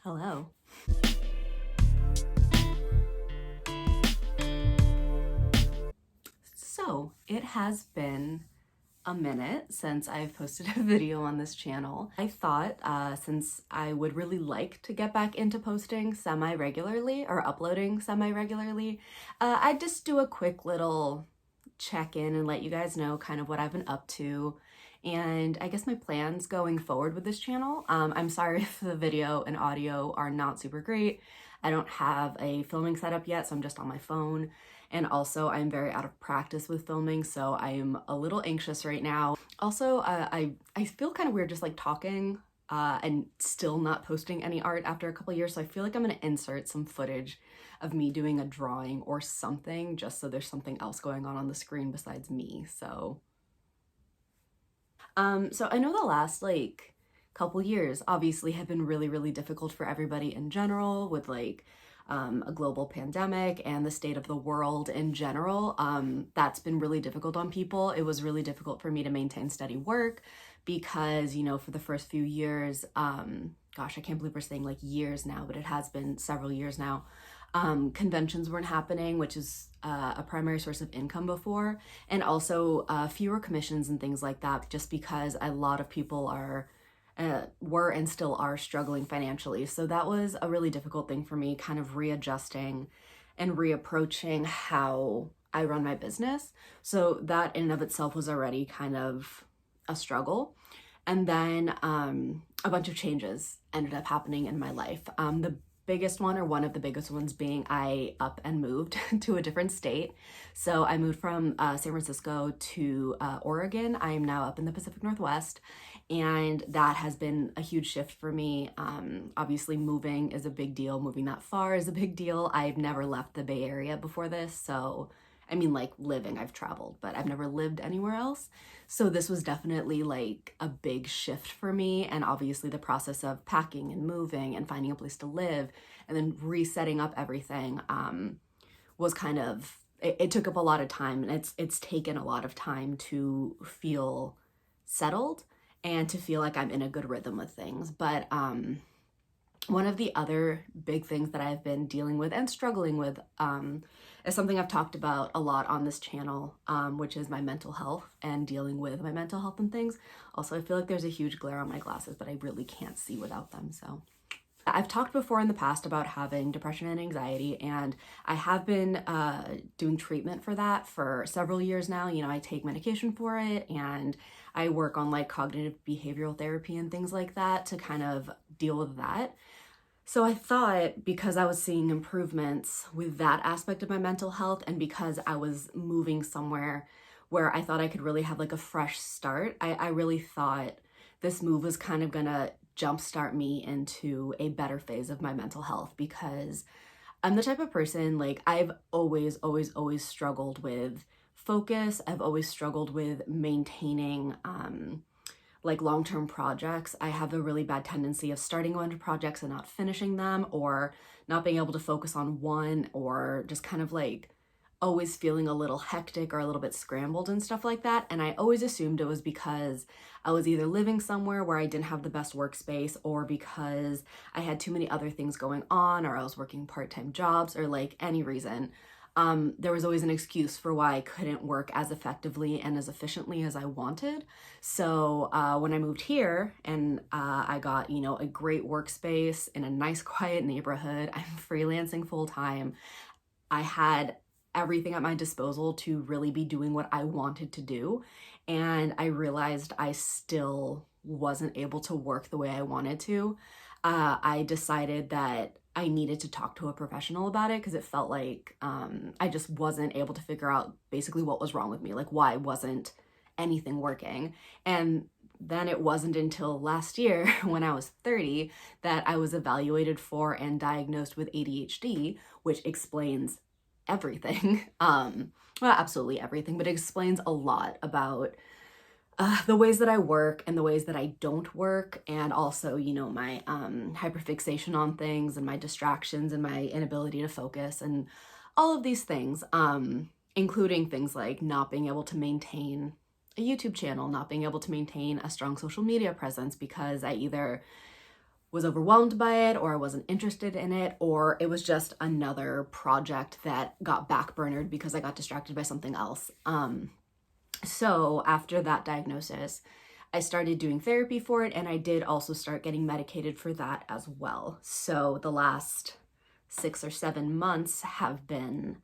Hello. So it has been a minute since I've posted a video on this channel. I thought since I would really like to get back into posting semi-regularly or uploading semi-regularly, I'd just do a quick little check-in and let you guys know kind of what I've been up to and I guess my plans going forward with this channel. I'm sorry if the video and audio are not super great. I don't have a filming setup yet, so I'm just on my phone. And also I'm very out of practice with filming, so I am a little anxious right now. Also, I feel kind of weird just like talking and still not posting any art after a couple years, so I feel like I'm gonna insert some footage of me doing a drawing or something just so there's something else going on the screen besides me. So I know the last like couple years obviously have been really difficult for everybody in general with like a global pandemic and the state of the world in general. That's been really difficult on people. It was really difficult for me to maintain steady work because, you know, for the first few years, gosh, I can't believe we're saying like years now, but it has been several years now. Conventions weren't happening, which is a primary source of income before, and also fewer commissions and things like that, just because a lot of people were and still are struggling financially. So that was a really difficult thing for me, kind of readjusting and reapproaching how I run my business. So that in and of itself was already kind of a struggle. And then a bunch of changes ended up happening in my life. The biggest one, or one of the biggest ones, being I up and moved to a different state. So I moved from San Francisco to Oregon. I am now up in the Pacific Northwest, and that has been a huge shift for me. Obviously moving is a big deal. Moving that far is a big deal. I've never left the Bay Area before this, so I mean, like living, I've traveled, but I've never lived anywhere else. So this was definitely like a big shift for me. And obviously the process of packing and moving and finding a place to live and then resetting up everything was kind of, it took up a lot of time, and it's taken a lot of time to feel settled and to feel like I'm in a good rhythm with things. But one of the other big things that I've been dealing with and struggling with is something I've talked about a lot on this channel, which is my mental health and dealing with my mental health and things. Also, I feel like there's a huge glare on my glasses, but I really can't see without them. So I've talked before in the past about having depression and anxiety, and I have been doing treatment for that for several years now. You know, I take medication for it, and I work on like cognitive behavioral therapy and things like that to kind of deal with that. So I thought, because I was seeing improvements with that aspect of my mental health, and because I was moving somewhere where I thought I could really have like a fresh start, I really thought this move was kind of gonna jumpstart me into a better phase of my mental health, because I'm the type of person, like, I've always struggled with focus. I've always struggled with maintaining like long-term projects. I have a really bad tendency of starting on projects and not finishing them, or not being able to focus on one, or just kind of like always feeling a little hectic or a little bit scrambled and stuff like that. And I always assumed it was because I was either living somewhere where I didn't have the best workspace, or because I had too many other things going on, or I was working part-time jobs, or like any reason. There was always an excuse for why I couldn't work as effectively and as efficiently as I wanted. So when I moved here and I got, you know, a great workspace in a nice quiet neighborhood, I'm freelancing full time, I had everything at my disposal to really be doing what I wanted to do. And I realized I still wasn't able to work the way I wanted to. I decided that I needed to talk to a professional about it, because it felt like I just wasn't able to figure out basically what was wrong with me, like why wasn't anything working. And then it wasn't until last year, when I was 30, that I was evaluated for and diagnosed with ADHD, which explains everything. Well, absolutely everything, but it explains a lot about the ways that I work and the ways that I don't work, and also, you know, my hyperfixation on things and my distractions and my inability to focus and all of these things, including things like not being able to maintain a YouTube channel, not being able to maintain a strong social media presence, because I either was overwhelmed by it, or I wasn't interested in it, or it was just another project that got backburnered because I got distracted by something else. So after that diagnosis, I started doing therapy for it, and I did also start getting medicated for that as well. So the last 6 or 7 months have been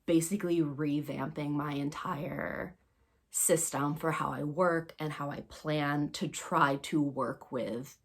basically revamping my entire system for how I work and how I plan to try to work with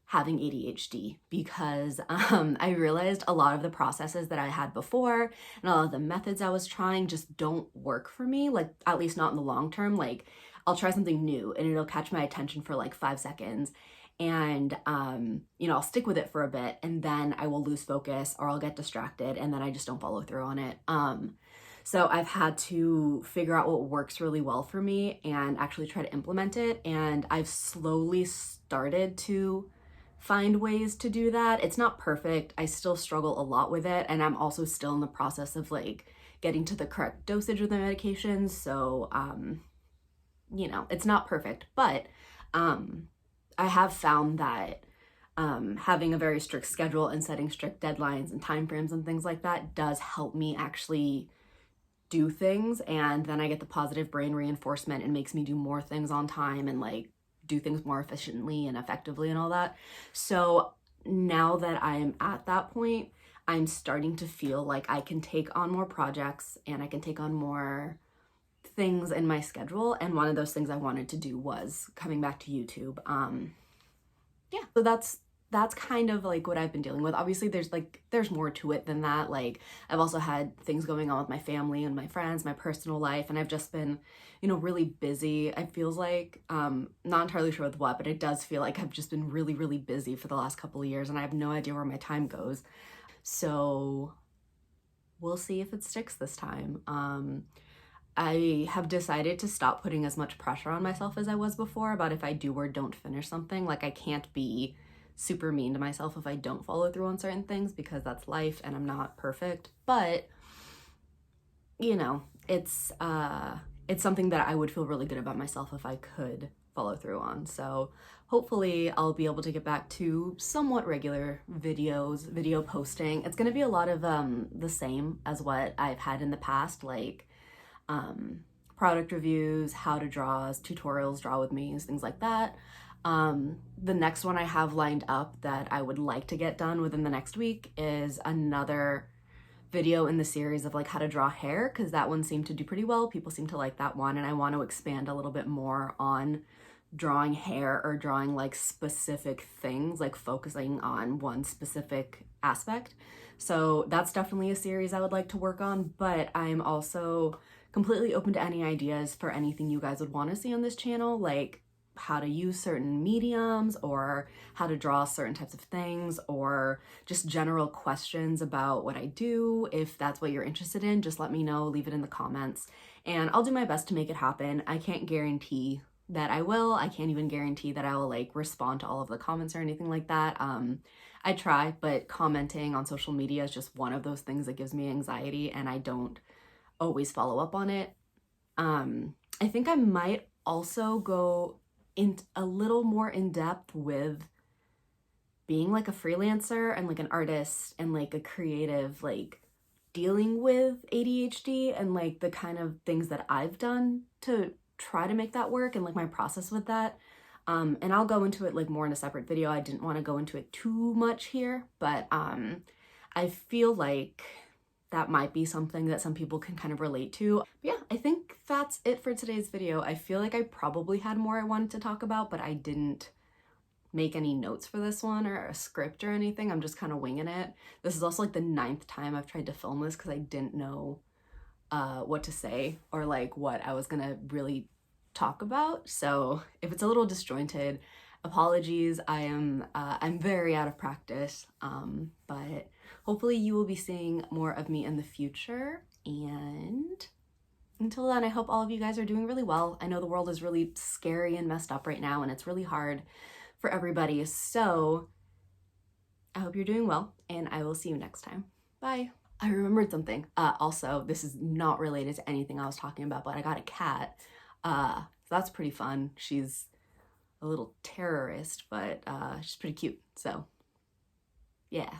having ADHD, because I realized a lot of the processes that I had before and a lot of the methods I was trying just don't work for me, like at least not in the long term. Like I'll try something new and it'll catch my attention for like 5 seconds, and you know, I'll stick with it for a bit and then I will lose focus or I'll get distracted and then I just don't follow through on it. So I've had to figure out what works really well for me and actually try to implement it, and I've slowly started to find ways to do that. It's not perfect. I still struggle a lot with it, and I'm also still in the process of like getting to the correct dosage of the medications. So you know, it's not perfect, but I have found that having a very strict schedule and setting strict deadlines and timeframes and things like that does help me actually do things, and then I get the positive brain reinforcement and makes me do more things on time and like do things more efficiently and effectively and all that. So now that I am at that point, I'm starting to feel like I can take on more projects and I can take on more things in my schedule. And one of those things I wanted to do was coming back to YouTube. Yeah, so that's kind of like what I've been dealing with. Obviously there's more to it than that. Like I've also had things going on with my family and my friends, my personal life, and I've just been, you know, really busy. I feels like not entirely sure with what, but it does feel like I've just been really, really busy for the last couple of years and I have no idea where my time goes. So we'll see if it sticks this time. I have decided to stop putting as much pressure on myself as I was before about if I do or don't finish something. Like I can't be super mean to myself if I don't follow through on certain things, because that's life and I'm not perfect. But you know, it's something that I would feel really good about myself if I could follow through on. So hopefully I'll be able to get back to somewhat regular video posting. It's going to be a lot of the same as what I've had in the past, like product reviews, how to draws, tutorials, draw with me, things like that. The next one I have lined up that I would like to get done within the next week is another video in the series of like how to draw hair, because that one seemed to do pretty well. People seem to like that one, and I want to expand a little bit more on drawing hair or drawing like specific things, like focusing on one specific aspect. So that's definitely a series I would like to work on, but I'm also completely open to any ideas for anything you guys would want to see on this channel, like how to use certain mediums or how to draw certain types of things, or just general questions about what I do. If that's what you're interested in, just let me know, leave it in the comments, and I'll do my best to make it happen. I can't guarantee that I will. I can't even guarantee that I will like respond to all of the comments or anything like that. I try, but commenting on social media is just one of those things that gives me anxiety, and I don't always follow up on it. I think I might also go in a little more in depth with being like a freelancer and like an artist and like a creative, like dealing with ADHD and like the kind of things that I've done to try to make that work and like my process with that. And I'll go into it like more in a separate video. I didn't want to go into it too much here, but I feel like that might be something that some people can kind of relate to. But yeah, I think that's it for today's video. I feel like I probably had more I wanted to talk about, but I didn't make any notes for this one or a script or anything. I'm just kind of winging it. This is also like the 9th time I've tried to film this because I didn't know what to say or like what I was gonna really talk about. So if it's a little disjointed, apologies. I'm very out of practice, but hopefully you will be seeing more of me in the future. And until then, I hope all of you guys are doing really well. I know the world is really scary and messed up right now, and it's really hard for everybody. So I hope you're doing well, and I will see you next time. Bye. I remembered something. Also, this is not related to anything I was talking about, but I got a cat. So that's pretty fun. She's a little terrorist, but she's pretty cute. So Yeah.